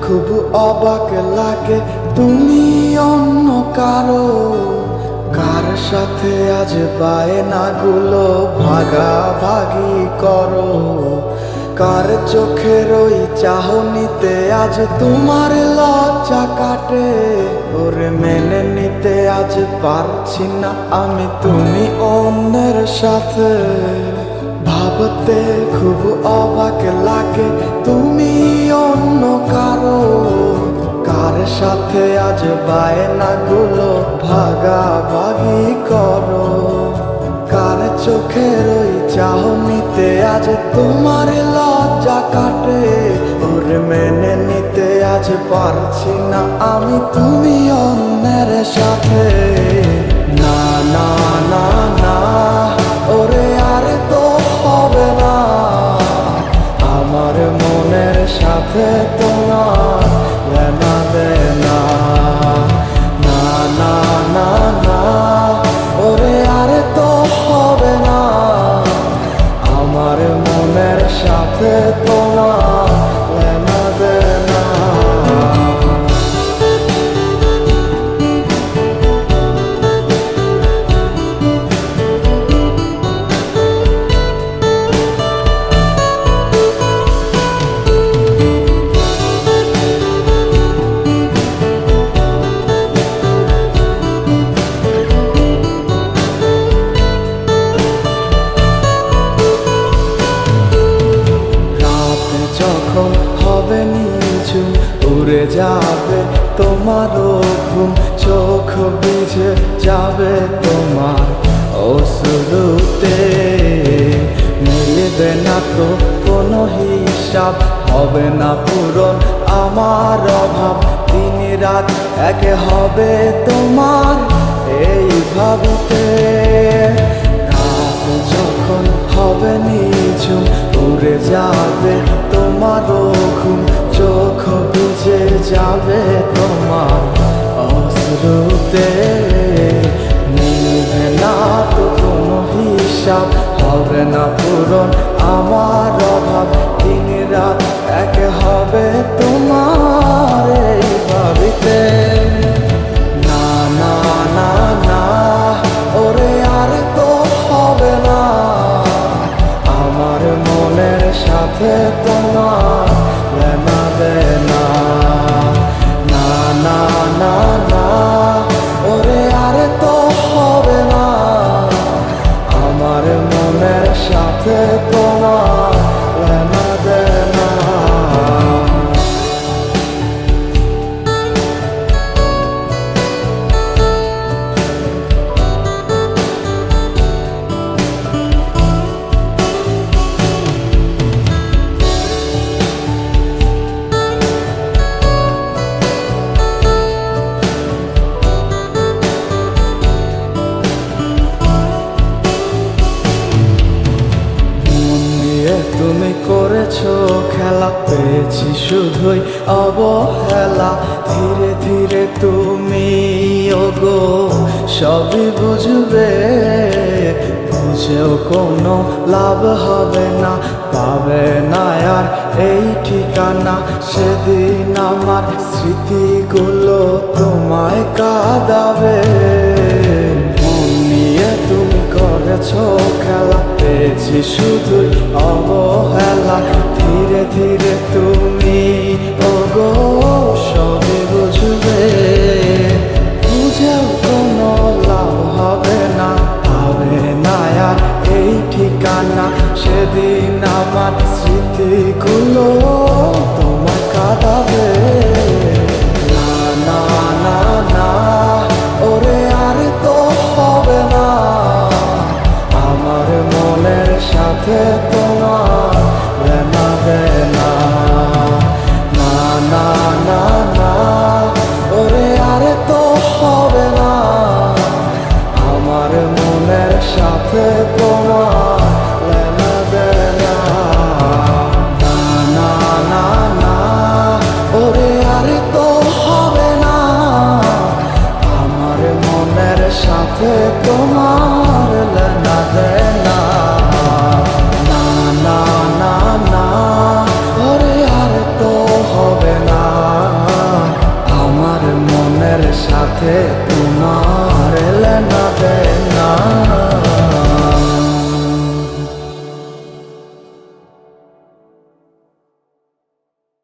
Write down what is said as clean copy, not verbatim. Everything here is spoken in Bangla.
খুব অবাক লাগে তুমি অন্য কারো, কার সাথে আজ বায়নাগুলো ভাগাভাগি করো। কার চোখের ওই চাহনিতে আজ তোমার লজ্জা কাটে। ওরে মেনে নিতে আজ পারছি না আমি তুমি অন্যের সাথে। ভাবতে খুব অবাক লাগে তুমি অন্য কারো, কার সাথে আজ বায়নাগুলো ভাগাভাগি করো। কার চোখের ওই চাহনিতে আজ তোমার লজ্জা কাটে। ওরে মেনে নিতে আজ পারছি না আমি তুমি অন্যের সাথে। না না না না, ওরে আর তো হবে না, আমার মনের সাথে তোমার লেনা দেনা। না না না না, ওরে আর তো হবে না, আমার মনের সাথে তোমার লেনা দেনা। যখন হবে নিঝুম উড়ে যাবে তোমারও ঘুম, চোখ ভিজে যাবে তোমার অশ্রুতে। মিলবে না তো কোনো হিসাব, হবে না পূরণ আমার অভাব। দিন রাত এক হবে তোমার এই ভাবিতে। রাত যখন হবে নিঝুম উড়ে যাবে তোমারও ঘুম, চোখ ভিজে যাবে তোমার অশ্রুতে। মিলবে না তো কোনো হিসাব, হবে না পূরণ আমার অভাব। দিন রাত এক হবে তোমার এই ভাবিতে। না না না না, ওরে আর তো হবে না, আমার মনের সাথে তোমার লেনা দেনা। না না না না, ওরে আর তো হবে না, আমার মনের সাথে তোমার লেনা দেনা। তুমি করেছো খেলা, পেয়েছি শুধুই অবহেলা। ধীরে ধীরে তুমি ওগো সবই বুঝবে, বুঝেও কোনো লাভ হবে না, পাবে না আর এই ঠিকানা। সেদিন আমার স্মৃতিগুলো তোমায় কাঁদাবে। মন নিয়ে তুমি করেছো খেলা, পেয়েছি শুধুই অবহেলা। ধীরে ধীরে তুমি ওগো সবই বুঝবে, বুঝেও কোনো লাভ হবে না, পাবে না আর এই ঠিকানা। সেদিন আমার স্মৃতিগুলো তোমায় কাঁদাবে। না না না না, ওরে আর তো হবে না, আমার মনের সাথে তোমার লেনা দেনা। না না না না, ওরে আর তো হবে না, আমার মনের সাথে তোমার লেনা দেনা। না না না না, ওরে আর তো হবে না, আমার মনের সাথে তোমার লেনা দেনা। না না না না, ওরে আর তো হবে না। সাথে তোমার